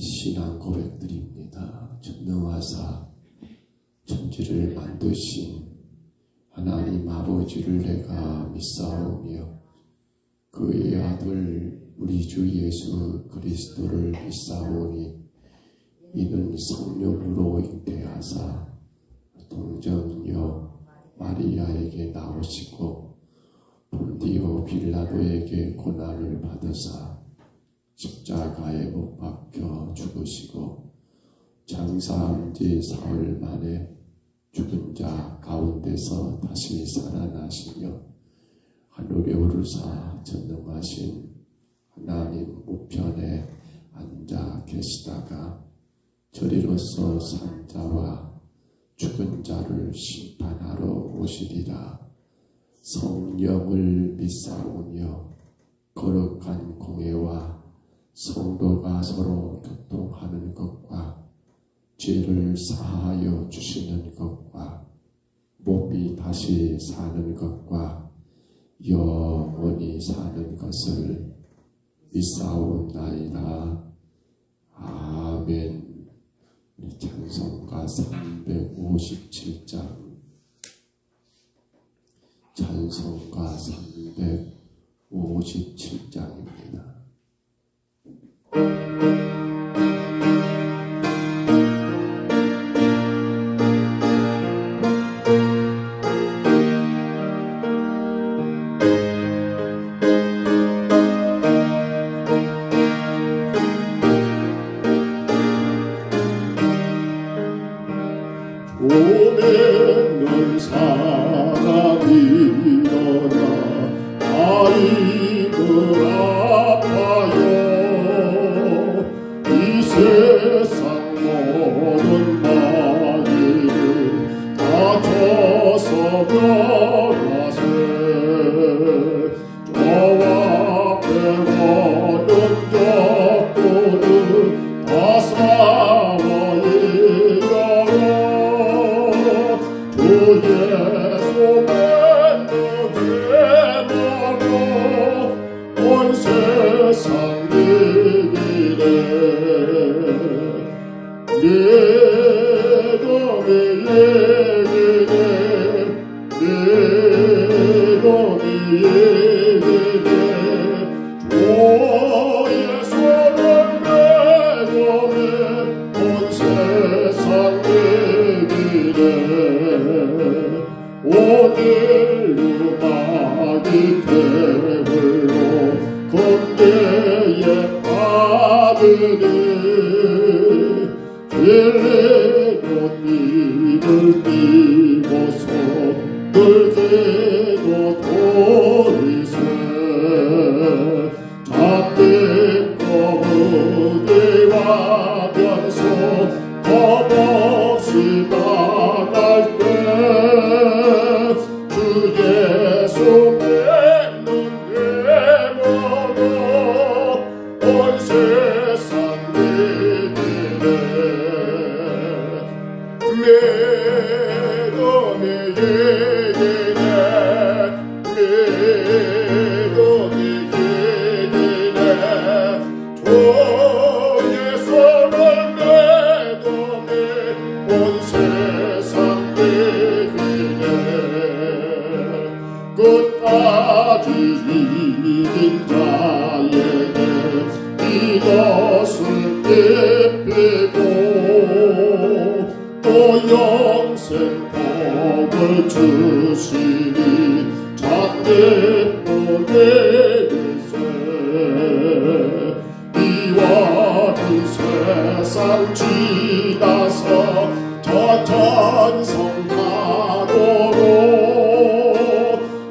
신앙 고백드립니다. 전능하사 천지를 만드신 하나님 아버지를 내가 믿사오며 그의 아들 우리 주 예수 그리스도를 믿사오니 이는 성령으로 잉태하사 동정녀 마리아에게 나오시고 본디오 빌라도에게 고난을 받으사 십자가에 못 박혀 죽으시고 장사한 지 사흘 만에 죽은 자 가운데서 다시 살아나시며 하늘에 오르사 전능하신 하나님 우편에 앉아 계시다가 저리로서 산 자와 죽은 자를 심판하러 오시리라. 성령을 믿사오며 거룩한 공회와 성도가 서로 교통하는 것과 죄를 사하여 주시는 것과 몸이 다시 사는 것과 영원히 사는 것을 믿사옵나이다. 아멘. 찬송가 357장 찬송가 357장입니다. 오매는 사람이 일어나 아이들 아파요. 이 세상 모든 마귀를 다 쳐서면하세. 저와 배워는 적고는 다 싸워이겨요. 주 예수 맺는 온 세상 이기네. 믿음이 이기네. 믿음이 이기네. 주 예수를 믿으면 온 세상 이기네. 오늘도 마귀 괴물로 공개에 빠지니 빌리는 이를 띄고서 늘기고 돌이세. 잡힌 거북이와 변소 겁없이 나갈 때 주 예수 맺는 예모로 온 세상 이기네. 믿음이 이기네. 믿음이 이기네. 주 예수를 믿으면 온 세상 이기네. 끝까지 이긴 자에게 이것을 입히고 또 영생 복을 주시니 잔뜩 보내주세. 이와 이 세상 지나서 저 천성 가도록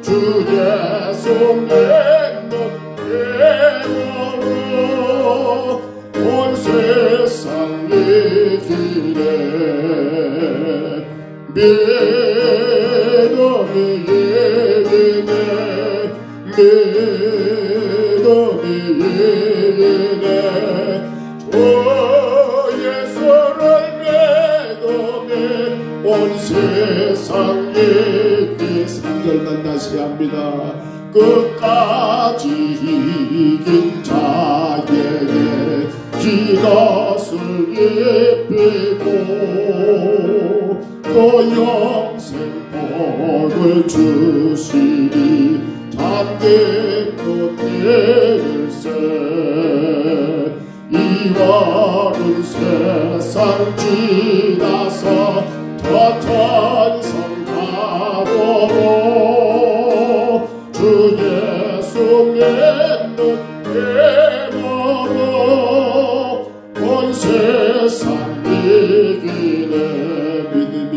주 예수 맺는 예모로 온 세상 이기네. 믿음이 이기네. 믿음이 이기네. 주 예수를 믿으면 온 세상 이기네. 3절만 다시 합니다. 끝까지 이긴 자에게 이것을 드리고 또 영생복을 주시니 잠기고 때릴세 이와는 세상 지나서 저 천성 가로로 주 예수 믿는 힘으로 온 세상 이기네 믿음이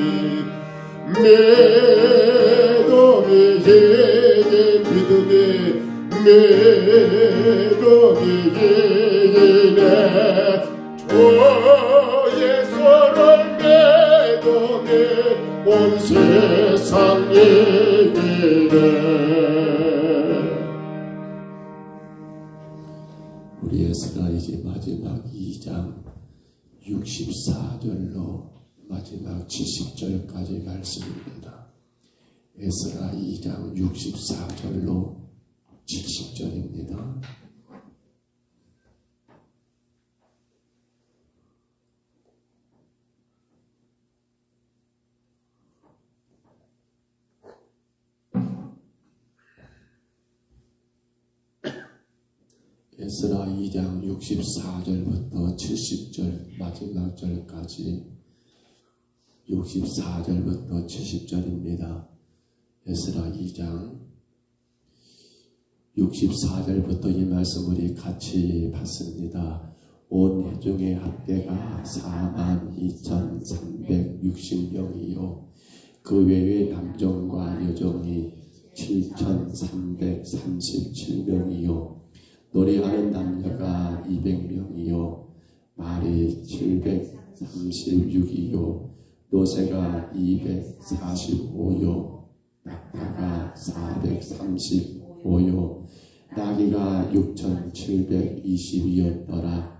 이기네 주 예수를 믿음이 온 세상 이기네. 우리 에스라 이제 마지막 2장 64절로 마지막 70절까지 말씀입니다. 에스라 2장 64절로 70절입니다. 에스라 2장 64절부터 70절 마지막 절까지 64절부터 70절입니다. 에스라 2장 64절부터 이 말씀 우리 같이 봤습니다. 온 회중의 합계가 42,360명이요 그 외의 남정과 여정이 7,337명이요 노래하는 남녀가 200명이요 말이 736이요 노새가 245요 낙타가 435요 나귀가 6,720이었더라.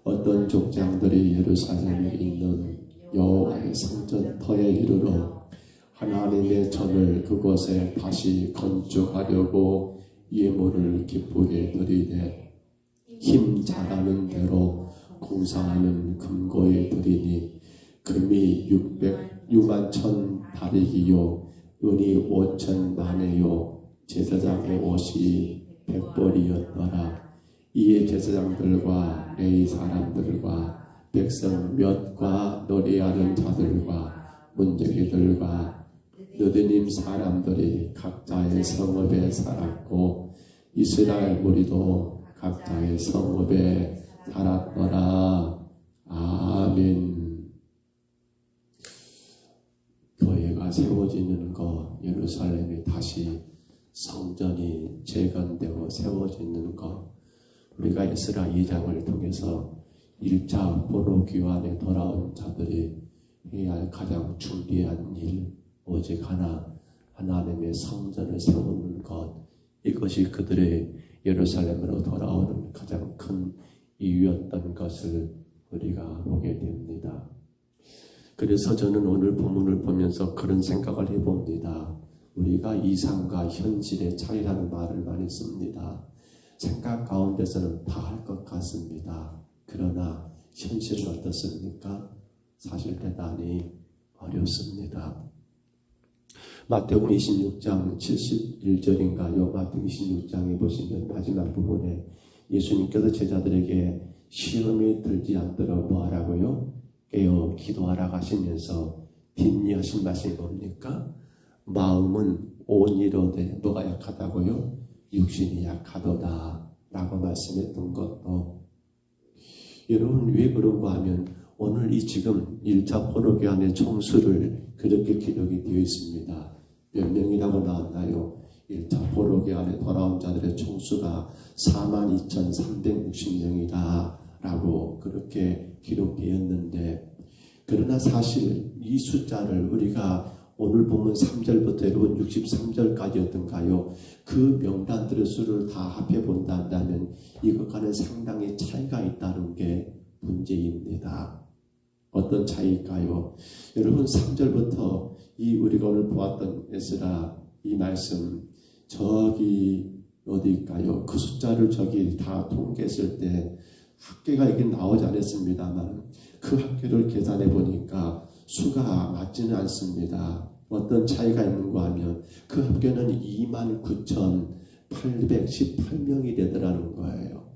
어떤 족장들이 예루살렘에 있는 여호와의 성전터에 이르러 하나님의 전을 그곳에 다시 건축하려고 예물을 기쁘게 드리되 힘 잘하는 대로 공사하는 금고에 드리니 금이 600만 천 다리기요 은이 5천 만에요 제사장의 옷이 100벌이었더라. 이에 제사장들과 레위 사람들과 백성 몇과 노래하는 자들과 문제기들과 느드님 사람들이 각자의 성읍에 살았고 이스라엘 무리도 각자의 성읍에 살았더라. 아멘. 교회가 세워지는 것, 예루살렘이 다시 성전이 재건되고 세워지는 것, 우리가 에스라 2장을 통해서 1차 포로기환에 돌아온 자들이 해야 할 가장 중대한 일, 오직 하나님의 성전을 세우는 것, 이것이 그들의 예루살렘으로 돌아오는 가장 큰 이유였던 것을 우리가 보게 됩니다. 그래서 저는 오늘 본문을 보면서 그런 생각을 해봅니다. 우리가 이상과 현실의 차이라는 말을 많이 씁니다. 생각 가운데서는 다 할 것 같습니다. 그러나 현실은 어떻습니까? 사실 대단히 어렵습니다. 마태복음 26장 71절인가요? 마태복음 26장에 보시면 마지막 부분에 예수님께서 제자들에게 시험에 들지 않도록 뭐 하라고요? 깨어 기도하라고 하시면서 뒷이하신 말씀이 뭡니까? 마음은 온이로되 뭐가 약하다고요? 육신이 약하도다 라고 말씀했던 것도, 여러분 왜 그런가 하면 오늘 이 지금 1차 포로기환의 총수를 그렇게 기록이 되어 있습니다. 몇 명이라고 나왔나요? 1차 포로기환에 돌아온 자들의 총수가 42,360명이다 라고 그렇게 기록되었는데, 그러나 사실 이 숫자를 우리가 오늘 보면 3절부터 여러분 63절까지였던가요? 그 명단들의 수를 다 합해 본다 한다면 이것과는 상당히 차이가 있다는 게 문제입니다. 어떤 차이일까요? 여러분 3절부터 이 우리가 오늘 보았던 에스라 이 말씀 저기 어디일까요? 그 숫자를 저기 다 통계했을 때 합계가 여기 나오지 않았습니다만 그 학교를 계산해 보니까 수가 맞지는 않습니다. 어떤 차이가 있는가 하면 그 학교는 29,818명이 되더라는 거예요.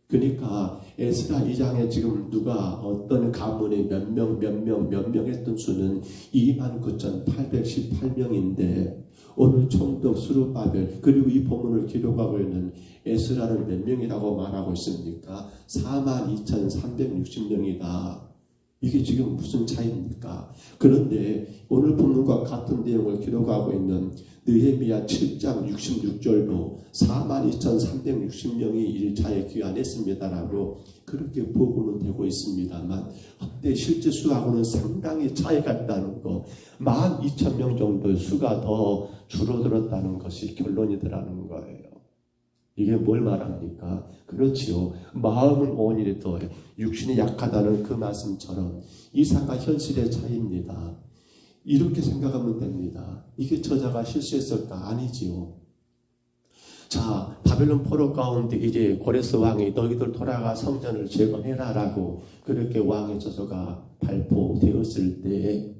그러니까 에스라 2장에 지금 누가 어떤 가문이 몇 명 했던 수는 29,818명인데 오늘 총독 스룹바벨 그리고 이 본문을 기록하고 있는 에스라는 몇 명이라고 말하고 있습니까? 42,360명이다. 이게 지금 무슨 차이입니까? 그런데 오늘 본문과 같은 내용을 기록하고 있는 느헤미야 7장 66절도 42,360명이 1차에 귀환했습니다라고 그렇게 보고는 되고 있습니다만 그때 실제 수하고는 상당히 차이가 있다는 거 12,000명 정도 수가 더 줄어들었다는 것이 결론이더라는 거예요. 이게 뭘 말합니까? 그렇지요. 마음은 온이라도 육신이 약하다는 그 말씀처럼 이상과 현실의 차이입니다. 이렇게 생각하면 됩니다. 이게 저자가 실수했을까? 아니지요. 자, 바벨론 포로 가운데 이제 고레스 왕이 너희들 돌아가 성전을 재건해라라고 그렇게 왕의 저서가 발표되었을 때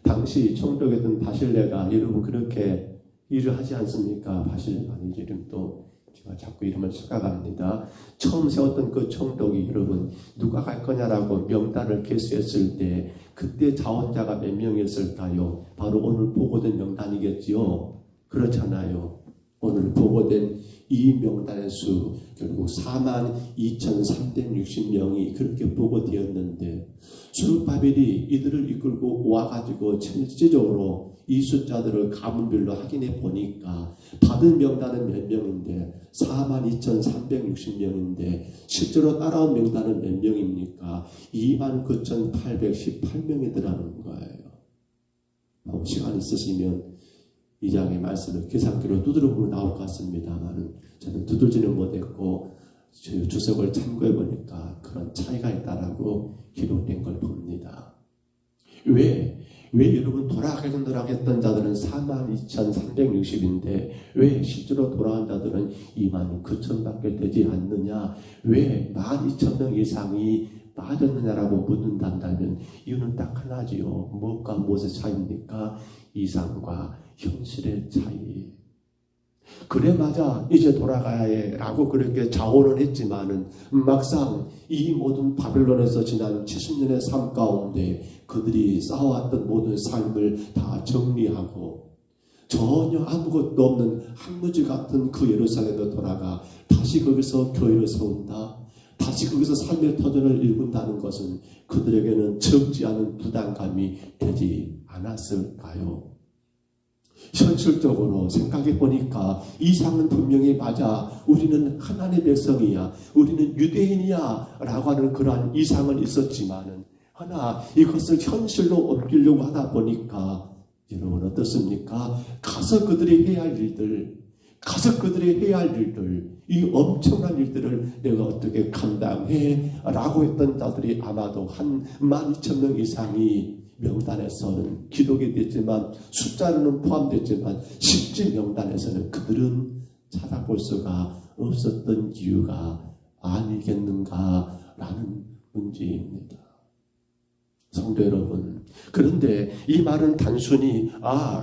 당시 총독이었던 바실레가 여러분 그렇게 일을 하지 않습니까? 바실레가 아니지 이름도 제가 자꾸 이름을 착각합니다. 처음 세웠던 그 총독이 여러분 누가 갈 거냐라고 명단을 개수했을 때 그때 자원자가 몇 명이었을까요? 바로 오늘 보고된 명단이겠지요. 그렇잖아요. 오늘 보고된 이 명단의 수 결국 42,360명이 그렇게 보고되었는데 스룹바벨이 이들을 이끌고 와가지고 실질적으로 이 숫자들을 가문별로 확인해 보니까 받은 명단은 몇 명인데 42,360명인데 실제로 따라온 명단은 몇 명입니까? 29,818명이더라는 거예요. 시간 있으시면 이 장의 말씀을 계산기로 두드려보면 나올 것 같습니다만 저는 두들지는 못했고 주석을 참고해 보니까 그런 차이가 있다라고 기록된 걸 봅니다. 왜 여러분 돌아가겠던 자들은 42,360인데 왜 실제로 돌아간 자들은 29,000밖에 되지 않느냐? 왜 12,000명 이상이 빠졌느냐라고 묻는다면 이유는 딱 하나지요. 무엇과 무엇의 차이입니까? 이상과 현실의 차이. 그래 맞아 이제 돌아가야 해라고 그렇게 자원을 했지만은 막상 이 모든 바벨론에서 지난 70년의 삶 가운데 그들이 쌓아왔던 모든 삶을 다 정리하고 전혀 아무것도 없는 한무지 같은 그 예루살렘에 돌아가 다시 거기서 교회를 세운다. 다시 거기서 삶의 터전을 일군다는 것은 그들에게는 적지 않은 부담감이 되지 않았을까요? 현실적으로 생각해 보니까 이상은 분명히 맞아. 우리는 하나님의 백성이야. 우리는 유대인이야. 라고 하는 그러한 이상은 있었지만은 하나 이것을 현실로 옮기려고 하다 보니까 여러분 어떻습니까? 가서 그들이 해야 할 일들 이 엄청난 일들을 내가 어떻게 감당해? 라고 했던 자들이 아마도 한 12,000명 이상이 명단에서는 기록이 됐지만 숫자로는 포함됐지만 실제 명단에서는 그들은 찾아볼 수가 없었던 이유가 아니겠는가라는 문제입니다. 성도 여러분, 그런데 이 말은 단순히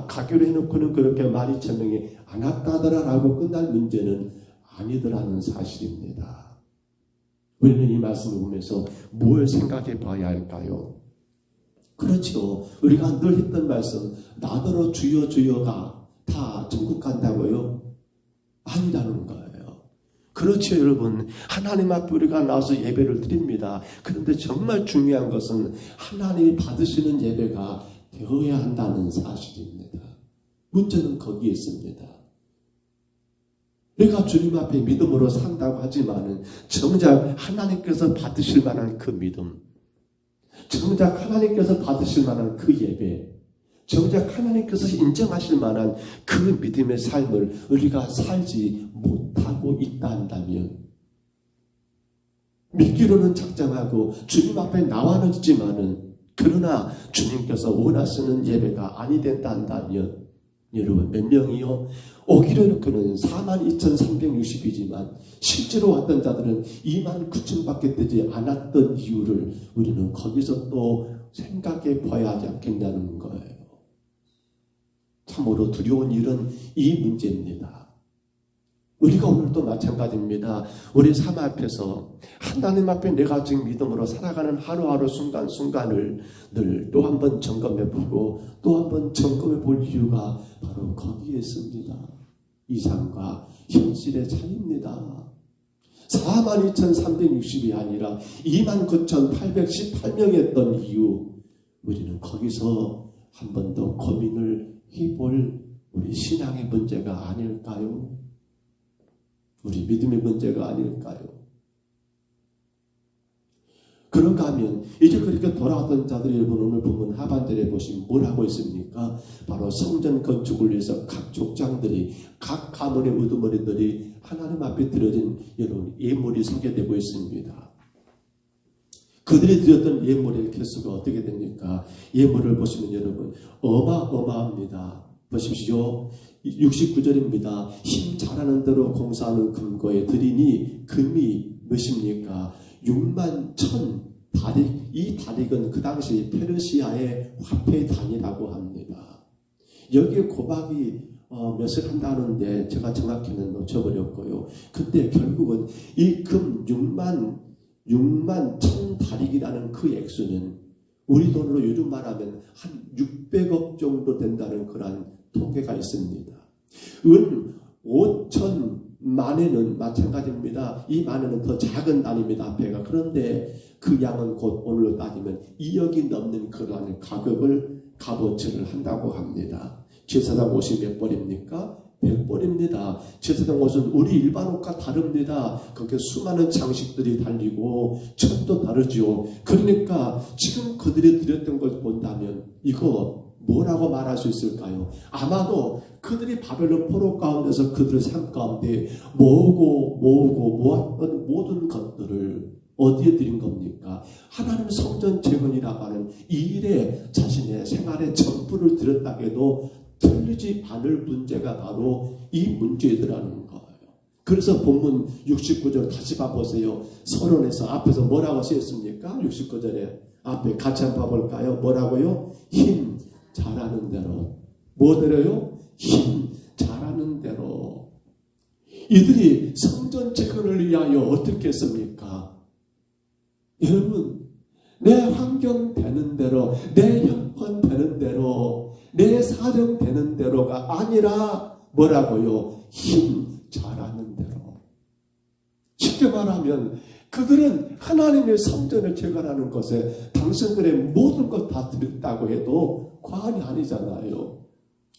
가기로 해놓고는 그렇게 12,000명이 안 왔다더라라고 끝날 문제는 아니더라는 사실입니다. 우리는 이 말씀을 보면서 뭘 생각해 봐야 할까요? 그렇죠. 우리가 늘 했던 말씀, 나더러 주여 주여가 다 천국 간다고요? 아니라는 거예요. 그렇죠, 여러분. 하나님 앞에 우리가 나와서 예배를 드립니다. 그런데 정말 중요한 것은 하나님이 받으시는 예배가 되어야 한다는 사실입니다. 문제는 거기에 있습니다. 내가 주님 앞에 믿음으로 산다고 하지만은 정작 하나님께서 받으실 만한 그 믿음, 정작 하나님께서 받으실 만한 그 예배, 정작 하나님께서 인정하실 만한 그 믿음의 삶을 우리가 살지 못하고 있다 한다면 믿기로는 작정하고 주님 앞에 나와는 있지만은 그러나 주님께서 원하시는 예배가 아니 된다 한다면 여러분 몇 명이요? 오기로 놓고는 42,360이지만 실제로 왔던 자들은 29,000밖에 되지 않았던 이유를 우리는 거기서 또 생각해 봐야 하지 않겠냐는 거예요. 참으로 두려운 일은 이 문제입니다. 우리가 오늘도 마찬가지입니다. 우리 삶 앞에서 하나님 앞에 내가 지금 믿음으로 살아가는 하루하루 순간순간을 늘 또 한 번 점검해 보고 또 한 번 점검해 볼 이유가 바로 거기에 있습니다. 이상과 현실의 차이입니다. 42,360이 아니라 29,818명이었던 이유, 우리는 거기서 한 번 더 고민을 해볼 우리 신앙의 문제가 아닐까요? 우리 믿음의 문제가 아닐까요? 그런가 하면 이제 그렇게 돌아왔던 자들이 여러분 오늘 보면 하반절에 보시면 뭘 하고 있습니까? 바로 성전 건축을 위해서 각 족장들이 각 가문의 우두머리들이 하나님 앞에 드려진 여러분 예물이 소개되고 있습니다. 그들이 드렸던 예물의 개수가 어떻게 됩니까? 예물을 보시면 여러분 어마어마합니다. 보십시오. 69절입니다. 힘 잘하는 대로 공사하는 금고에 드리니 금이 몇입니까? 61,000 다릭. 이 다릭은 그 당시 페르시아의 화폐 단위라고 합니다. 여기에 고박이 몇을 한다는데 제가 정확히는 놓쳐버렸고요. 그때 결국은 이 금 61,000 다릭이라는 그 액수는 우리 돈으로 요즘 말하면 한 600억 정도 된다는 그런 통계가 있습니다. 은 5,000만에는 마찬가지입니다. 이 만에는 더 작은 단위입니다. 앞에가. 그런데 그 양은 곧 오늘로 따지면 2억이 넘는 그러한 가격을 값어치를 한다고 합니다. 제사장 옷이 몇 벌입니까? 100벌입니다. 제사장 옷은 우리 일반 옷과 다릅니다. 거기에 수많은 장식들이 달리고 천도 다르죠. 그러니까 지금 그들이 드렸던 걸 본다면 이거 뭐라고 말할 수 있을까요? 아마도 그들이 바벨론 포로 가운데서 그들의 삶 가운데 모았던 모든 것들을 어디에 드린 겁니까? 하나님 성전 재건이라고 하는 이 일에 자신의 생활의 전부를 드렸다 해도 틀리지 않을 문제가 바로 이 문제들이라는 거예요. 그래서 본문 69절 다시 봐보세요. 서론에서 앞에서 뭐라고 쓰였습니까? 69절에 앞에 같이 한번 봐볼까요? 뭐라고요? 힘 잘하는 대로. 뭐대로요? 힘 잘하는 대로. 이들이 성전 재건을 위하여 어떻게 했습니까? 여러분, 내 환경 되는 대로, 내 형편 되는 대로, 내 사정 되는 대로가 아니라 뭐라고요? 힘 잘하는 대로. 쉽게 말하면 그들은 하나님의 성전을 재건하는 것에 당신들의 모든 것 다 드렸다고 해도 과언이 아니잖아요.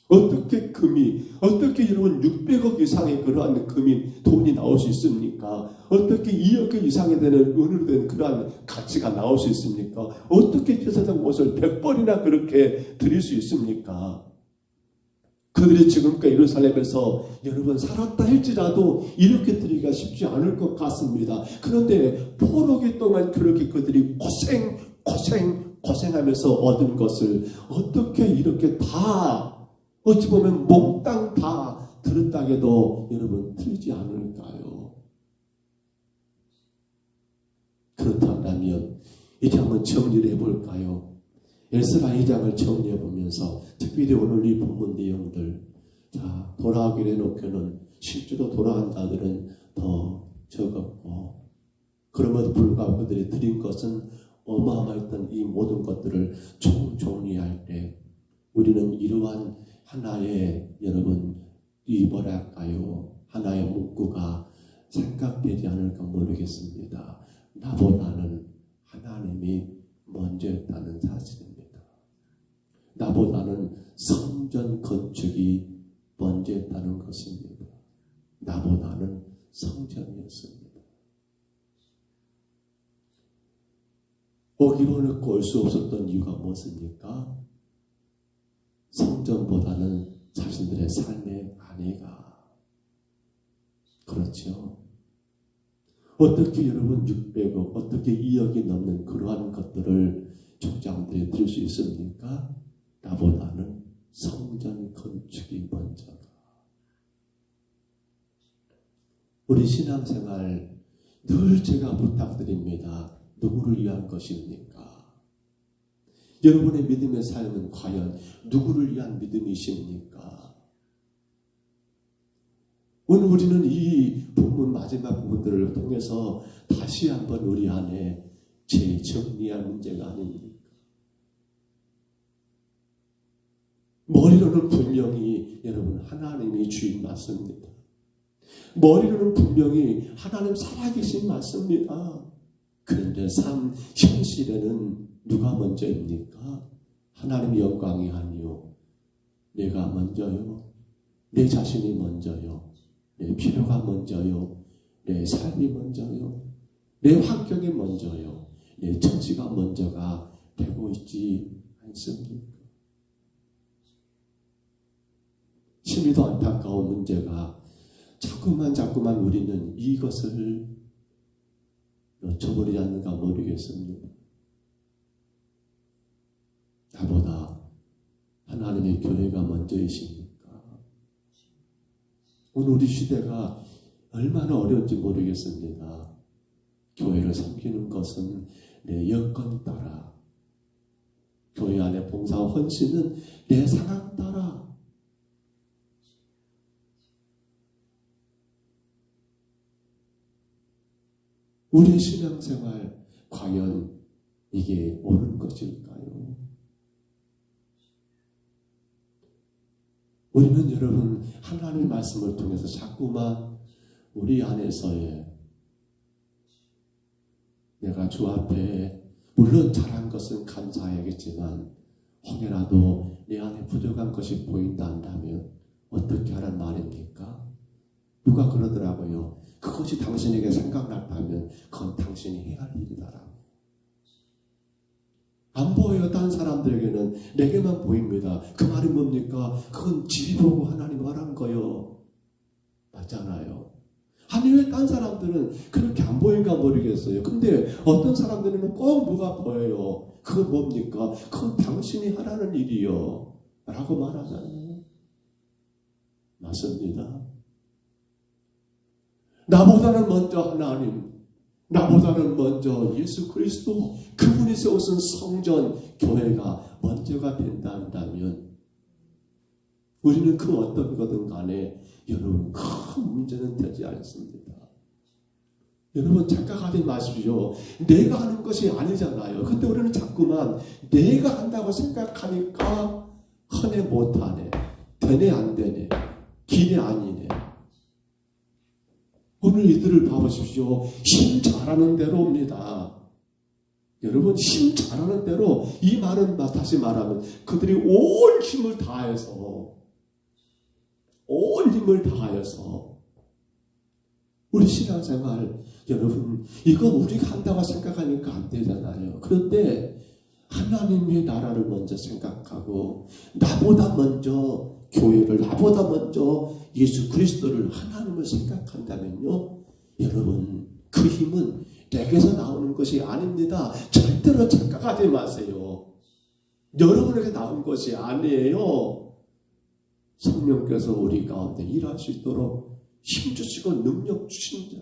어떻게 금이, 어떻게 여러분 600억 이상의 그러한 금이 돈이 나올 수 있습니까? 어떻게 2억 이상이 되는 은으로 된 그러한 가치가 나올 수 있습니까? 어떻게 제사장 옷을 100벌이나 그렇게 드릴 수 있습니까? 그들이 지금까지 예루살렘에서 여러분 살았다 할지라도 이렇게 드리기가 쉽지 않을 것 같습니다. 그런데 포로기 동안 그렇게 그들이 고생하면서 얻은 것을 어떻게 이렇게 다 어찌 보면 몽땅 다 들었다 해도 여러분 틀리지 않을까요? 그렇다면 이제 한번 정리를 해볼까요? 에스라 2장을 정리해 보면서 특별히 오늘 이 본문 내용들, 자, 돌아오기로 해놓고는 실제로 돌아간 자들은 더 적었고, 그럼에도 불구하고 그들이 드린 것은 어마어마했던 이 모든 것들을 정리할 때 우리는 이러한 하나의 여러분 이 뭐랄까요? 하나의 문구가 생각되지 않을까 모르겠습니다. 나보다는 하나님이 먼저였다는 사실입니다. 나보다는 성전 건축이 먼저였다는 것입니다. 나보다는 성전이었습니다. 오기로 놓고 올 수 없었던 이유가 무엇입니까? 성전보다는 자신들의 삶의 아내가. 그렇죠. 어떻게 여러분 600억, 어떻게 2억이 넘는 그러한 것들을 족장들이 드릴 수 있습니까? 나보다는 성전 건축이 먼저가. 우리 신앙생활 늘 제가 부탁드립니다. 누구를 위한 것입니까? 여러분의 믿음의 삶은 과연 누구를 위한 믿음이십니까? 오늘 우리는 이 본문 마지막 부분들을 통해서 다시 한번 우리 안에 재정리할 문제가 아닙니까? 머리로는 분명히 여러분 하나님이 주인 맞습니다. 머리로는 분명히 하나님 살아계신 맞습니다. 그런데 삶 현실에는 누가 먼저입니까? 하나님의 영광이 아니요. 내가 먼저요. 내 자신이 먼저요. 내 필요가 먼저요. 내 삶이 먼저요. 내 환경이 먼저요. 내 처지가 먼저가 되고 있지 않습니까? 심히도 안타까운 문제가 자꾸만 우리는 이것을 놓쳐버리지 않는가 모르겠습니다. 나보다 하나님의 교회가 먼저이십니까? 오늘 우리 시대가 얼마나 어려운지 모르겠습니다. 교회를 섬기는 것은 내 여건 따라, 교회 안에 봉사와 헌신은 내 상황 따라, 우리 신앙생활 과연 이게 옳은 것일까요? 우리는 여러분 하나님의 말씀을 통해서 자꾸만 우리 안에서의 내가 주 앞에 물론 잘한 것은 감사해야겠지만 혹여라도 내 안에 부족한 것이 보인다 한다면 어떻게 하란 말입니까? 누가 그러더라고요. 그것이 당신에게 생각났다면 그건 당신이 해야 할 일이다라고. 안 보여요. 다른 사람들에게는. 내게만 보입니다. 그 말이 뭡니까? 그건 지리 보고 하나님 하라는 거요. 맞잖아요. 아니 왜 다른 사람들은 그렇게 안 보인가 모르겠어요. 근데 어떤 사람들은 꼭 뭐가 보여요. 그건 뭡니까? 그건 당신이 하라는 일이요. 라고 말하잖아요. 맞습니다. 나보다는 먼저 하나님, 나보다는 먼저 예수 그리스도, 그분이 세우신 성전, 교회가 먼저가 된다 한다면 우리는 그 어떤 거든 간에 여러분 큰 문제는 되지 않습니다. 여러분 착각하지 마십시오. 내가 하는 것이 아니잖아요. 근데 우리는 자꾸만 내가 한다고 생각하니까 하네 못하네, 되네 안 되네, 기네 아니네. 오늘 이들을 봐보십시오. 힘 잘하는 대로입니다. 여러분 힘 잘하는 대로, 이 말은 다시 말하면 그들이 온 힘을 다해서 우리 신앙생활 여러분 이거 우리가 한다고 생각하니까 안 되잖아요. 그런데 하나님의 나라를 먼저 생각하고 나보다 먼저 교회를, 나보다 먼저 예수 그리스도를, 하나님을 생각한다면요, 여러분 그 힘은 내게서 나오는 것이 아닙니다. 절대로 착각하지 마세요. 여러분에게 나온 것이 아니에요. 성령께서 우리 가운데 일할 수 있도록 힘주시고 능력 주신 자,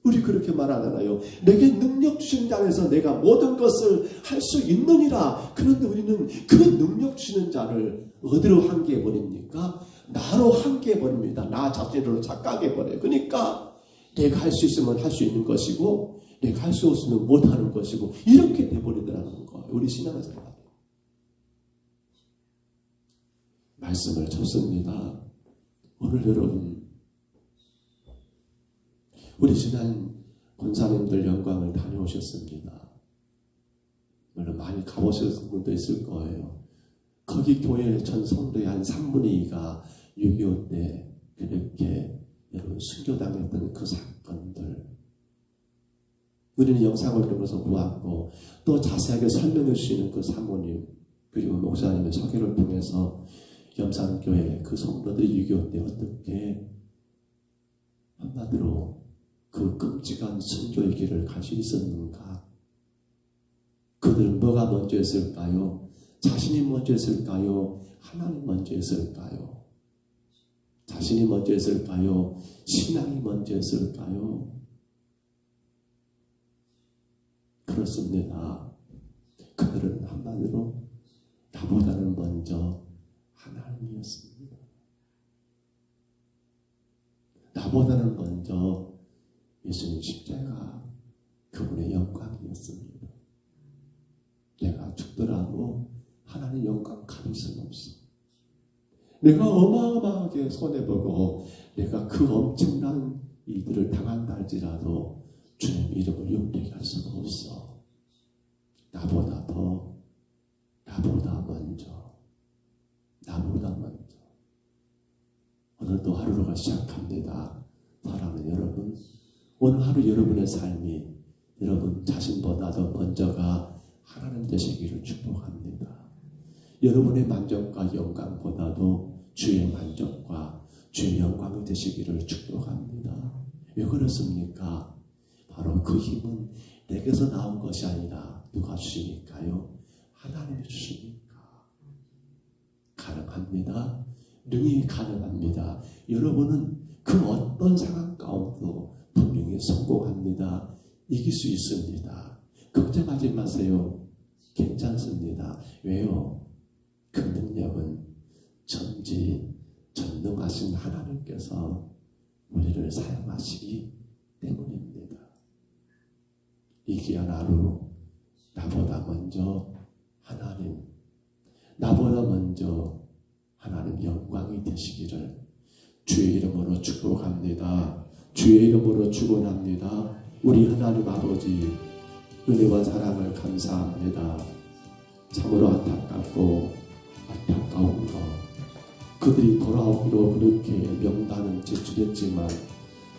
우리 그렇게 말하잖아요. 내게 능력 주신 자에서 내가 모든 것을 할 수 있느니라. 그런데 우리는 그 능력 주시는 자를 어디로 한계해버립니까? 나로 한계해버립니다. 나 자신으로 착각해버려요. 그러니까 내가 할 수 있으면 할 수 있는 것이고 내가 할 수 없으면 못하는 것이고 이렇게 돼버리더라는 거예요. 우리 신앙생활. 말씀을 쳤습니다. 오늘 여러분 우리 지난 권사님들 영광을 다녀오셨습니다. 물론 많이 가보셨을 분도 있을 거예요. 거기 교회 전 성도의 한 3분의 2가 6.25 때 그렇게 여러분 순교당했던 그 사건들, 우리는 영상을 통해서 보았고 또 자세하게 설명해 주시는 그 사모님 그리고 목사님의 설교를 통해서 염산교회 그 성도들이 6.25 때 어떻게 한마디로 그 끔찍한 순교의 길을 갈 수 있었는가? 그들은 뭐가 먼저였을까요? 자신이 먼저 했을까요? 하나님 먼저 했을까요? 자신이 먼저 했을까요? 신앙이 먼저 했을까요? 그렇습니다. 그들은 한마디로 나보다는 먼저 하나님이었습니다. 나보다는 먼저 예수님 십자가 그분의 영광이었습니다. 내가 죽더라도 하나님 영광 가릴 수는 없어. 내가 어마어마하게 손해보고 내가 그 엄청난 일들을 당한다 할지라도 주님 이름을 욕되게 할 수가 없어. 나보다 먼저. 오늘도 하루가 시작합니다. 사랑하는 여러분, 오늘 하루 여러분의 삶이 여러분 자신보다도 먼저가 하나님 되시기를 축복합니다. 여러분의 만족과 영광보다도 주의 만족과 주의 영광이 되시기를 축복합니다. 왜 그렇습니까? 바로 그 힘은 내게서 나온 것이 아니라 누가 주시니까요? 하나님이 주시니까. 가능합니다. 능히 가능합니다. 여러분은 그 어떤 상황 가운데도 분명히 성공합니다. 이길 수 있습니다. 걱정하지 마세요. 괜찮습니다. 왜요? 그 능력은 전능하신 하나님께서 우리를 사용하시기 때문입니다. 이 귀한 하루 나보다 먼저 하나님 영광이 되시기를 주의 이름으로 축복합니다. 주의 이름으로 축원합니다. 우리 하나님 아버지 은혜와 사랑을 감사합니다. 참으로 안타까운 것 그들이 돌아오기로 그렇게 명단은 제출했지만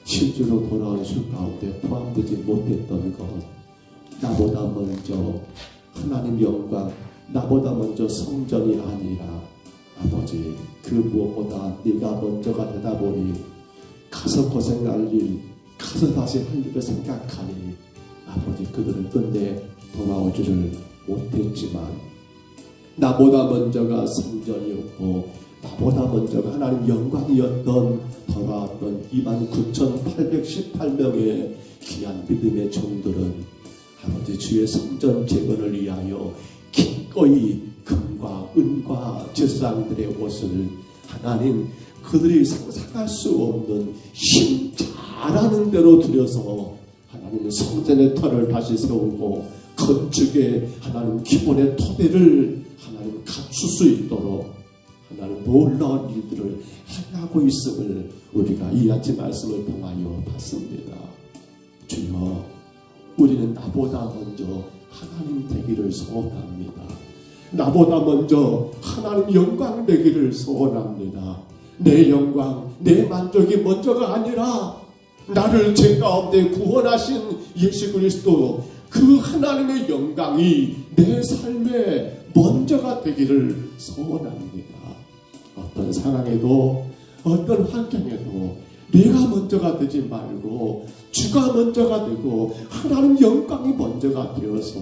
실제로 돌아온 수 가운데 포함되지 못했던 것 나보다 먼저 하나님 영광 나보다 먼저 성전이 아니라 아버지 그 무엇보다 네가 먼저가 되다 보니 가서 고생할 일 가서 다시 할 일을 생각하니 아버지 그들은 끝내 돌아오지를 못했지만 나보다 먼저가 성전이었고 나보다 먼저가 하나님 영광이었던 돌아왔던 29,818명의 귀한 믿음의 종들은 아버지 주의 성전 재건을 위하여 기꺼이 금과 은과 제사장들의 옷을 하나님 그들이 상상할 수 없는 힘 잘하는 대로 들여서 하나님 성전의 터를 다시 세우고 건축의 하나님 기본의 토대를 하나님 갖출 수 있도록 하나님 놀라운 일들을 행하고 있음을 우리가 이 아침 말씀을 통하여 봤습니다. 주여 우리는 나보다 먼저 하나님 되기를 소원합니다. 나보다 먼저 하나님 영광 되기를 소원합니다. 내 영광, 내 만족이 먼저가 아니라 나를 죄 가운데 구원하신 예수 그리스도 그 하나님의 영광이 내 삶에 먼저가 되기를 소원합니다. 어떤 상황에도 어떤 환경에도 내가 먼저가 되지 말고 주가 먼저가 되고 하나님 영광이 먼저가 되어서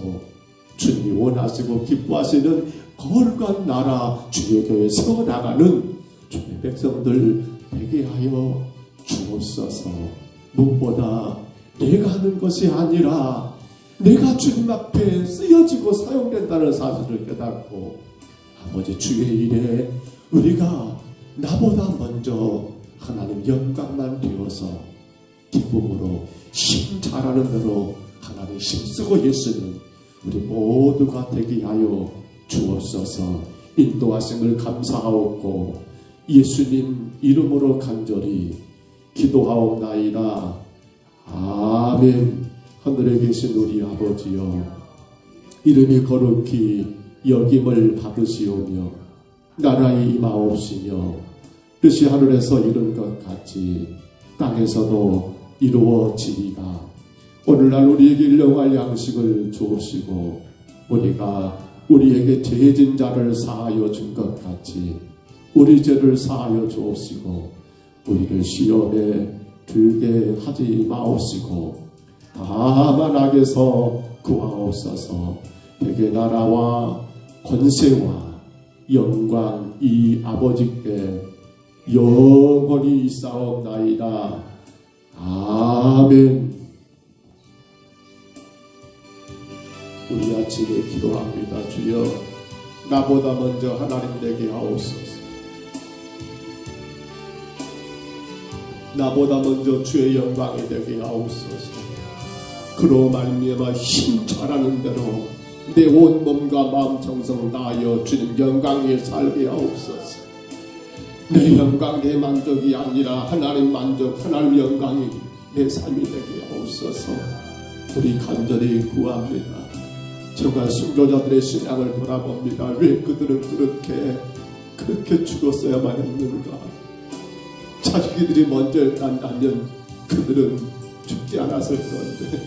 주님이 원하시고 기뻐하시는 거룩한 나라 주의 교회 세워나가는 주의 백성들 되게 하여 주옵소서. 무엇보다 내가 하는 것이 아니라 내가 주님 앞에 쓰여지고 사용된다는 사실을 깨닫고 아버지 주의 일에 우리가 나보다 먼저 하나님 영광만 되어서 기쁨으로 힘 잘하는 대로 하나님 힘쓰고 예수는 우리 모두가 되게 하여 주옵소서. 인도하심을 감사하옵고 예수님 이름으로 간절히 기도하옵나이다. 아멘. 하늘에 계신 우리 아버지여 이름이 거룩히 여김을 받으시오며 나라의 임하옵시며 뜻이 하늘에서 이룬 것 같이 땅에서도 이루어지리다. 오늘날 우리에게 일용할 양식을 주옵시고 우리가 우리에게 죄진 자를 사하여 준 것 같이 우리 죄를 사하여 주옵시고 우리를 시험에 들게 하지 마옵시고 다만 악에서 구하옵소서. 대개 나라와 권세와 영광 이 아버지께 영원히 있사옵나이다. 아멘. 우리 아침에 기도합니다. 주여, 나보다 먼저 하나님 되게 하옵소서. 나보다 먼저 주의 영광이 되게 하옵소서. 그로 말미암아 힘 잘하는 대로 내 온 몸과 마음 정성 다하여 주님 영광에 살게 하옵소서. 내 영광 내 만족이 아니라 하나님 만족 하나님 영광이 내 삶이 되게 하옵소서. 우리 간절히 구합니다. 정말 순교자들의 신앙을 돌아봅니다. 왜 그들은 그렇게 죽었어야만 했는가? 자기들이 먼저 간다면 그들은 죽지 않았을 건데,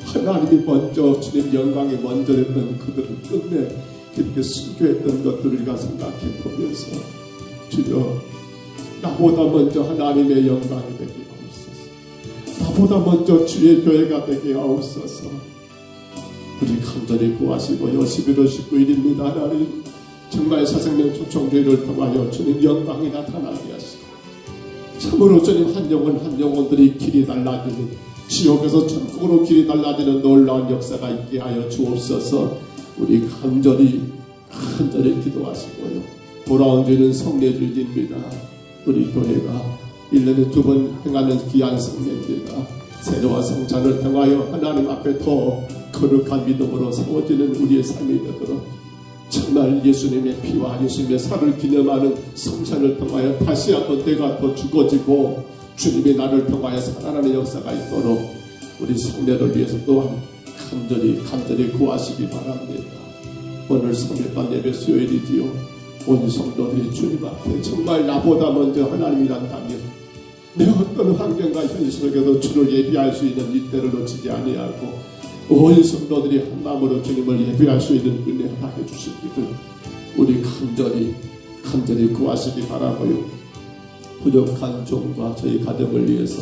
하나님이 먼저 주님 영광이 먼저 됐던 그들은 끝내 그렇게 순교했던 것들을 우리가 생각해 보면서, 주여, 나보다 먼저 하나님의 영광이 되게 하옵소서. 나보다 먼저 주의 교회가 되게 하옵소서. 우리 간절히 구하시고요. 11월 19일입니다. 하나님, 정말 사생명 초청주의를 통하여 주님 영광이 나타나게 하시고, 참으로 주님 한 영혼들이 길이 달라지는, 지옥에서 천국으로 길이 달라지는 놀라운 역사가 있게 하여 주옵소서. 우리 간절히 기도하시고요. 돌아온 주는 성례주일입니다. 우리 교회가 1년에 2번 행하는 귀한 성례입니다. 세례와 성찬을 통하여 하나님 앞에 더 거룩한 믿음으로 세워지는 우리의 삶이 되도록, 정말 예수님의 피와 예수님의 살을 기념하는 성찬을 통하여 다시 한번 내가 더 죽어지고 주님이 나를 통하여 살아나는 역사가 있도록 우리 성례를 위해서 또한 간절히 구하시기 바랍니다. 오늘 3일반 예배 수요일이지요. 온 성도들이 주님 앞에 정말 나보다 먼저 하나님이란다면 내 어떤 환경과 현실 속에도 주를 예비할 수 있는 이때를 놓치지 아니하고, 온 성도들이 한 마음으로 주님을 예배할 수 있는 은혜 하나 해주시기를 우리 간절히 구하시기 바라고요. 부족한 종과 저희 가정을 위해서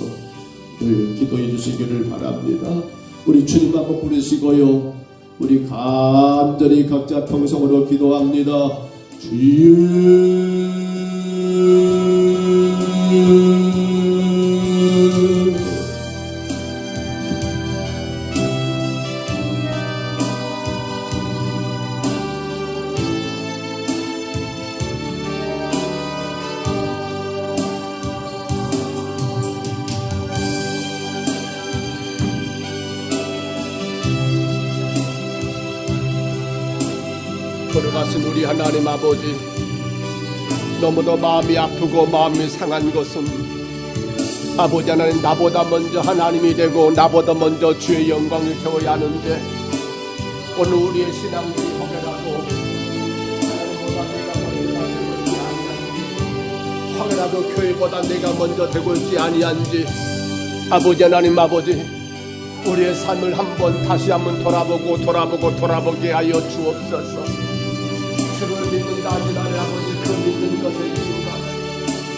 늘 기도해 주시기를 바랍니다. 우리 주님 한번 부르시고요. 우리 간절히 각자 평성으로 기도합니다. 주여, 돌아가신 우리 하나님 아버지, 너무도 마음이 아프고 마음이 상한 것은 아버지 하나님, 나보다 먼저 하나님이 되고 나보다 먼저 주의 영광을 세워야 하는데, 오늘 우리의 신앙들이 혹여라도 하나님보다 내가 먼저 되고 있지 아니한지, 혹여라도 교회보다 내가 먼저 되고 있지 아니한지, 아버지 하나님 아버지, 우리의 삶을 다시 한번 돌아보게 하여 주옵소서. 주를 믿는다 하지나니 아버지, 그 믿는 것의 이유가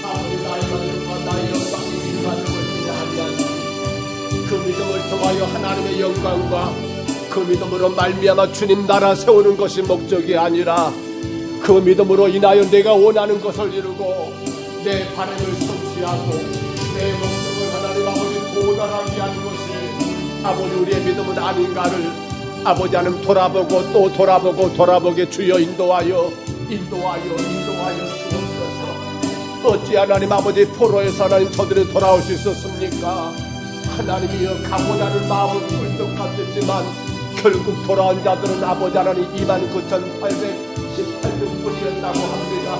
아버지 나의 가정과 나의 영광이 가지고 있지 아니한지, 그 믿음을 통하여 하나님의 영광과 그 믿음으로 말미암아 주님 나라 세우는 것이 목적이 아니라, 그 믿음으로 인하여 내가 원하는 것을 이루고 내 바람을 성취하고 내 목적을 하나님 아버지 도달하게 하는 것이 아버지 우리의 믿음은 아닌가를 아버지 하나님 돌아보고 또 돌아보게 주여 인도하여 주옵소서. 어찌 하나님 아버지 포로에서 하나님 저들이 돌아올 수 있었습니까? 하나님이여, 가고자 하는 마음은 꿀떡 같았지만 결국 돌아온 자들은 아버지 하나님 29,818명뿐이었다고 합니다.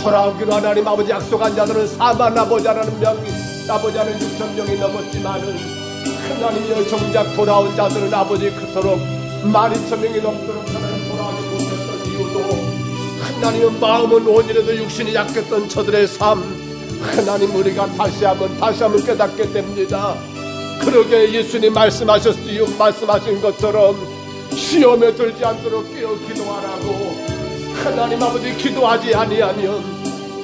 돌아오기로 하나님 아버지 약속한 자들은 4만 아버지 하나님 6,000명이 넘었지만은, 하나님이여, 정작 돌아온 자들은 아버지 그토록 12,000명이 넘도록 하나님 돌아오지 못했던 이유도, 하나님의 마음은 온이라도 육신이 약했던 저들의 삶, 하나님 우리가 다시 한번 깨닫게 됩니다. 그러게 예수님 말씀하신 것처럼 시험에 들지 않도록 깨어 기도하라고. 하나님 아버지, 기도하지 아니하면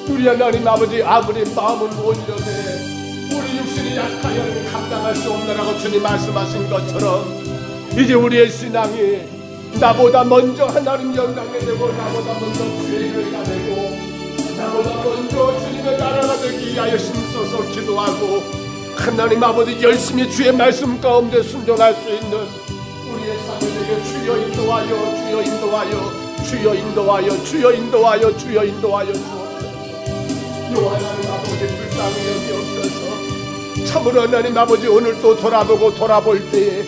우리 하나님 아버지 아무리 마음은 온이라도 우리 육신이 약하여 감당할 수 없느라고 주님 말씀하신 것처럼, 이제 우리의 신앙이 나보다 먼저 하나님 영광이 되고 나보다 먼저 주의 교회가 되고 나보다 먼저 주님의 나라가 되기 위하여 힘써서 기도하고 하나님 아버지 열심히 주의 말씀 가운데 순종할 수 있는 우리의 삶에게 주여 인도하여 주여 인도하여 주여 인도하여 주여 인도하여 주여 인도하여 주옵소서. 요 하나님 아버지 불쌍히 여기옵소서. 참으로 하나님 아버지 오늘 또 돌아볼 때에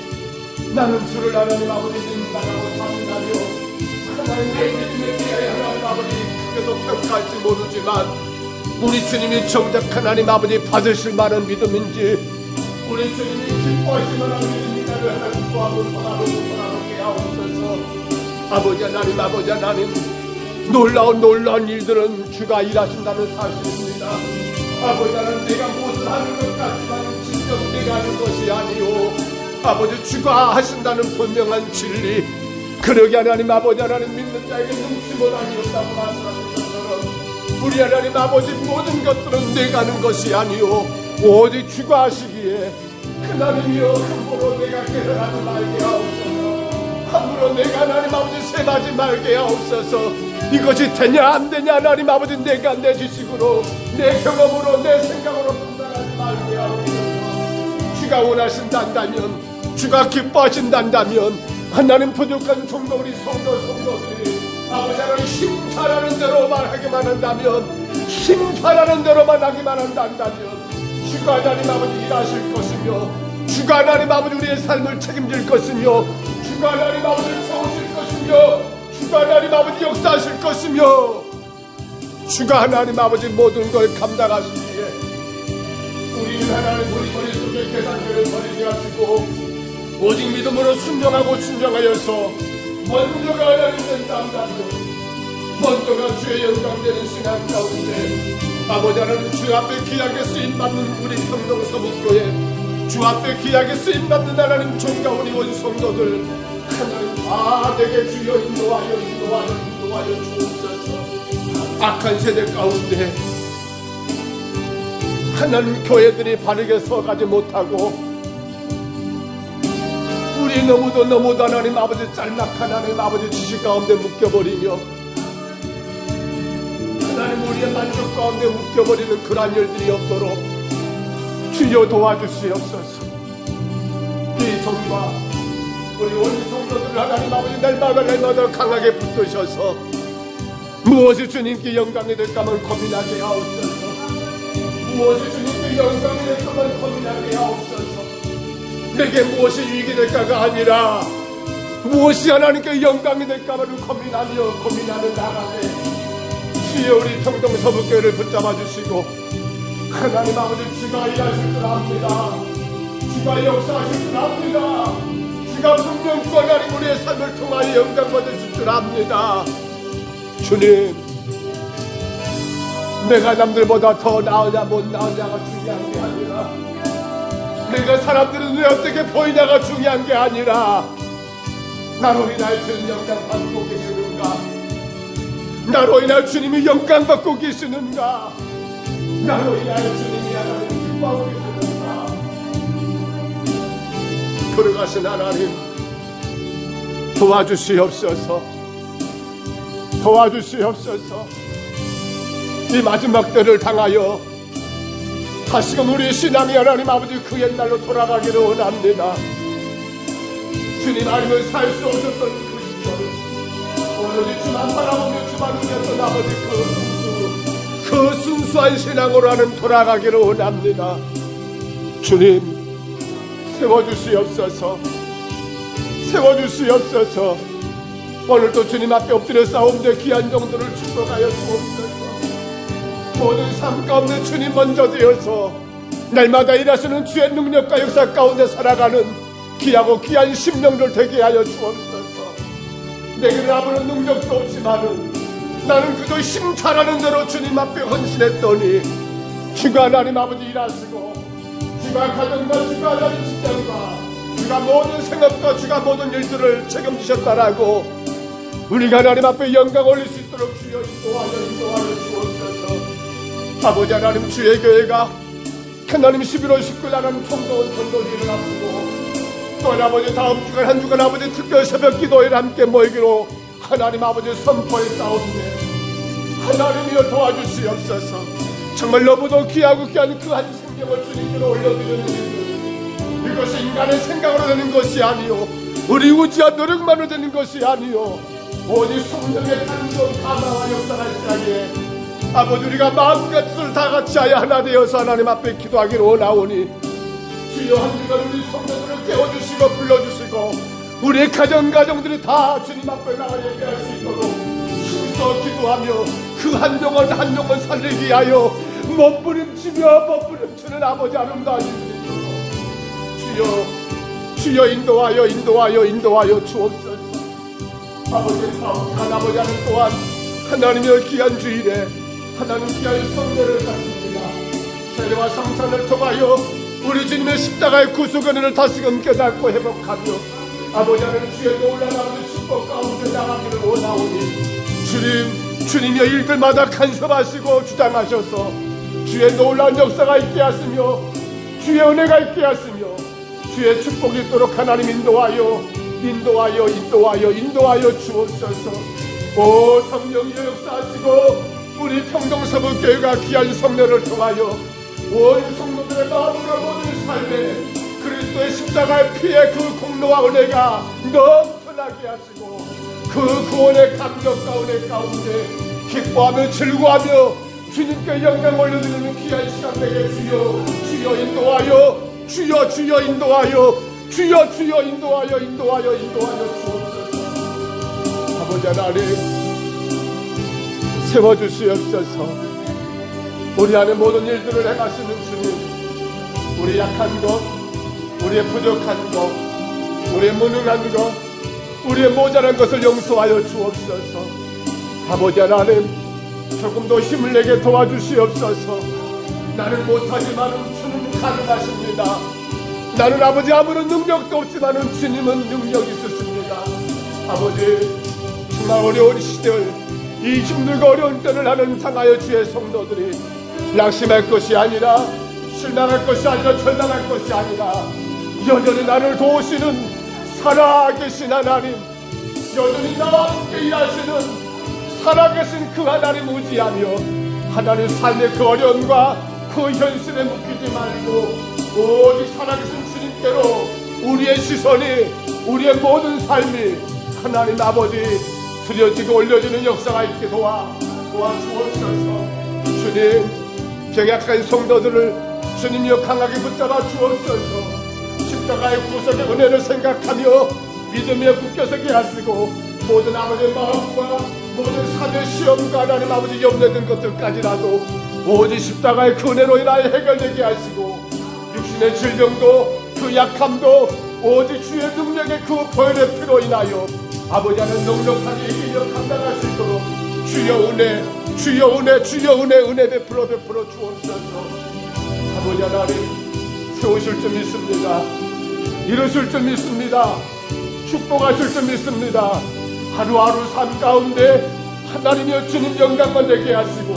나는 주를 하나님 아버지 믿는다고 자신하며 하나님 내 믿음에 대하여 하나님 아버지 그래도 평가할지 모르지만 우리 주님이 정작 하나님 아버지 받으실 만한 믿음인지 우리 주님이 기뻐하실 만한 믿음인가를 하나님 구하고 돌아보게 하옵소서. 아버지 하나님 놀라운 일들은 주가 일하신다는 사실입니다. 아버지 하나님 내가 무엇을 하는 것 같지만 진정 내가 하는 것이 아니오 아버지 주가 하신다는 분명한 진리 그러게 하나님 아버지 하나님 믿는 자에게 눈치 못함이 없다고 말씀하신 것처럼 우리 하나님 아버지 모든 것들은 내가 하는 것이 아니오 오직 주가 하시기에 하나님이여 함부로 내가 깨달하지 말게 하옵소서. 함부로 내가 하나님 아버지 세마지 말게 하옵소서. 이것이 되냐 안 되냐 하나님 아버지 내가 내 지식으로 내 경험으로 내 생각으로 판단하지 말게 하옵소서. 주가 원하신단다면 주가 기뻐하신단다면 하나님 부족한 성도 우리 성도들이 아버지 하나님 힘잘하는 대로 말하기만 한다면 힘잘하는 대로만 하기만 한다면 주가 하나님 아버지 일하실 것이며 주가 하나님 아버지 우리의 삶을 책임질 것이며 주가 하나님 아버지 세우실 것이며 주가 하나님 아버지 역사하실 것이며 주가 하나님 아버지 모든 걸 감당하시기에 우리는 하나님 우리 머릿속에 계산대를 버리지 하시고 오직 믿음으로 순종하여서 먼저가 하나님 된다면 먼저가 주의 영광되는 신앙 가운데 아버지 하나님 주 앞에 귀하게 쓰임받는 우리 평동서북교회 주 앞에 귀하게 쓰임받는 하나님 종가 우리 온 성도들 하나님 다 내게 주여 인도하여 주옵소서. 악한 세대 가운데 하나님 교회들이 바르게 서가지 못하고 우리 너무도 하나님 아버지 짤막한 하나님 아버지 지식 가운데 묶여버리며 하나님 우리의 만족 가운데 묶여버리는 그러한 일들이 없도록 주여 도와주시옵소서. 이 종과 우리 온 성도들 하나님 아버지 날마다 강하게 붙드셔서 무엇이 주님께 영광이 될까만 고민하게 하옵소서. 무엇이 주님께 영광이 될까만 고민하게 하옵소서. 내게 무엇이 유익이 될까가 아니라 무엇이 하나님께 영광이 될까를 고민하는 나라에 주여 우리 평동서북교회를 붙잡아 주시고 하나님 아버지 주가 일하실 줄 압니다. 주가 역사하실 줄 압니다. 주가 분명 하나님 우리의 삶을 통하여 영광 받으실 줄 압니다. 주님 내가 남들보다 더 나으냐 못 나으냐가 중요한 게 아니라 내가 사람들은 왜 어떻게 보이냐가 중요한 게 아니라 나로 인하여 주님 영광 받고 계시는가 나로 인하여 주님이 영광 받고 계시는가 나로 인하여 주님이 하나님 기뻐하고 계시는가 걸어가신 하나님 도와주시옵소서. 이 마지막 때를 당하여 다시금 우리의 신앙이 하나님 아버지 그 옛날로 돌아가기를 원합니다. 주님 알면 살 수 없었던 그 시절 오로지 주만 바라보며 주만 누렸던 아버지 그 순수한 신앙으로 하는 돌아가기를 원합니다. 주님 세워주시옵소서. 오늘도 주님 앞에 엎드려 싸움되 귀한 정도를 축복하여 주옵소서. 모든 삶 가운데 주님 먼저 되어서 날마다 일하시는 주의 능력과 역사 가운데 살아가는 귀하고 귀한 심령들 되게 하여 주옵소서. 내게는 아무런 능력도 없지만은 나는 그저 힘 잘하는 대로 주님 앞에 헌신했더니 주가 하나님 아버지 일하시고 주가 가정과 주가 하나님 직장과 주가 모든 생업과 주가 모든 일들을 책임지셨다라고 우리가 하나님 앞에 영광 올릴 수 있도록 주여 인도하여 주옵소서. 아버지 하나님 주의 교회가 하나님 11월 19일 하나님 총동원 전도기를 앞두고 또한 아버지 다음 주간 한 주간 아버지 특별 새벽 기도회를 함께 모이기로 하나님 아버지 선포의 가운데 하나님이여 도와주시옵소서. 정말 너무도 귀하고 귀한 그 한 생명을 주님께로 올려드리는 일들, 이것이 인간의 생각으로 되는 것이 아니요 우리 우지한 노력만으로 되는 것이 아니요 오직 성령의 단전 감화와 역사가 시작해 아버지 우리가 마음과 뜻을 다 같이 하여 하나 되어서 하나님 앞에 기도하기를 원하오니 주여 한 주간 우리 성도들을 깨워주시고 불러주시고 우리의 가정들이 다 주님 앞에 나가 예배할 수 있도록 힘써 기도하며 그 한 영혼 살리기 위하여 몸부림치는 아버지 아름다운 주여 인도하여 주옵소서. 아버지 사업한 아버지 하는 또한 하나님의 귀한 주일에 하나님 귀한 성례를 갖습니다. 세례와 성찬을 통하여 우리 주님의 십자가의 구속 은혜를 다시금 깨닫고 회복하며 아버지 하나님 주의 놀라운 아버지 축복 가운데 나가기를 원하오니 주님의 일들마다 간섭하시고 주장하셔서 주의 놀라운 역사가 있게 하시며 주의 은혜가 있게 하시며 주의 축복이 있도록 하나님 인도하여 주옵소서. 오 성령이여 역사하시고 우리 평동서북교회가 귀한 성례를 통하여 온 성도들의 마음과 모든 삶에 그리스도의 십자가의 피의 그 공로와 은혜가 넘쳐나게 하시고 그 구원의 감격 가운데 기뻐하며 즐거워하며 주님께 영광 올려드리는 귀한 시간 되게 주여 인도하여 주옵소서. 아버지 하나님 세워주시옵소서. 우리 안에 모든 일들을 행하시는 주님, 우리 약한 것, 우리의 부족한 것, 우리의 무능한 것, 우리의 모자란 것을 용서하여 주옵소서. 아버지 하나님 조금 더 힘을 내게 도와주시옵소서. 나는 못하지만 주는 가능하십니다. 나는 아버지 아무런 능력도 없지만 주님은 능력이 있으십니다. 아버지 정말 어려운 시절 이 힘들고 어려운 때를 하는 상하여 주의 성도들이 낙심할 것이 아니라 실망할 것이 아니라 절망할 것이 아니라 여전히 나를 도우시는 살아계신 하나님, 여전히 나와 함께 일하시는 살아계신 그 하나님 의지하며 하나님 삶의 그 어려움과 그 현실에 묶이지 말고 오직 살아계신 주님께로 우리의 시선이, 우리의 모든 삶이 하나님 아버지 드려지고 올려지는 역사가 있게 도와주옵소서. 주님 병약한 성도들을 주님이여 강하게 붙잡아 주옵소서. 십자가의 구속의 은혜를 생각하며 믿음에 굳게서게 하시고 모든 아버지의 마음과 모든 삶의 시험과 하나님 아버지 염려된 것들까지라도 오직 십자가의 그 은혜로 인하여 해결되게 하시고 육신의 질병도 그 약함도 오직 주의 능력의 그 보혈의 피로 인하여 아버지 하나님 넉넉하게 이기며 감당할 수 있도록 주여 은혜 베풀어 주옵소서. 아버지 하나님 세우실 줄 믿습니다. 이루실 줄 믿습니다. 축복하실 줄 믿습니다. 하루하루 삶 가운데 하나님이여 주님 영광만 내게 하시고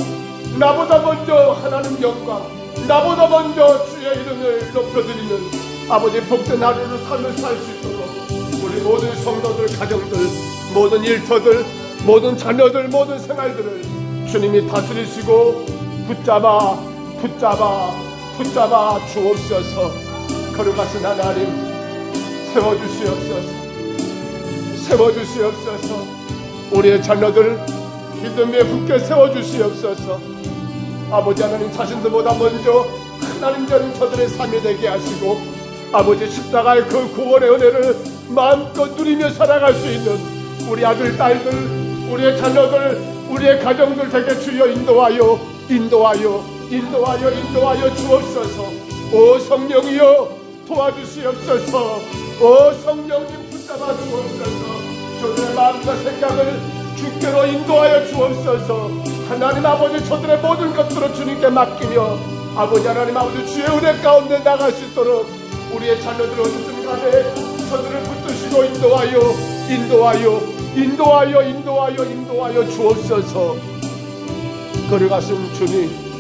나보다 먼저 하나님 영광, 나보다 먼저 주의 이름을 높여드리는 아버지 복된 하루를 삶을 살 수 있도록 우리 모든 성도들, 가정들, 모든 일터들, 모든 자녀들, 모든 생활들을 주님이 다스리시고 붙잡아 주옵소서. 거룩하신 하나님 세워주시옵소서. 우리의 자녀들 믿음에 굳게 세워주시옵소서. 아버지 하나님 자신들보다 먼저 하나님 전 저들의 삶이 되게 하시고 아버지 십자가의 그 구원의 은혜를 마음껏 누리며 살아갈 수 있는 우리 아들, 딸들, 우리의 자녀들, 우리의 가정들 되게 주여 인도하여 주옵소서. 오 성령이여 도와주시옵소서. 오 성령님 붙잡아 주옵소서. 저들의 마음과 생각을 주께로 인도하여 주옵소서. 하나님 아버지 저들의 모든 것들을 주님께 맡기며 아버지 하나님 아버지 주의 은혜 가운데 나갈 수 있도록 우리의 자녀들 어디든 간에 저들을 붙드시고 인도하여 주옵소서. 거룩하신 주님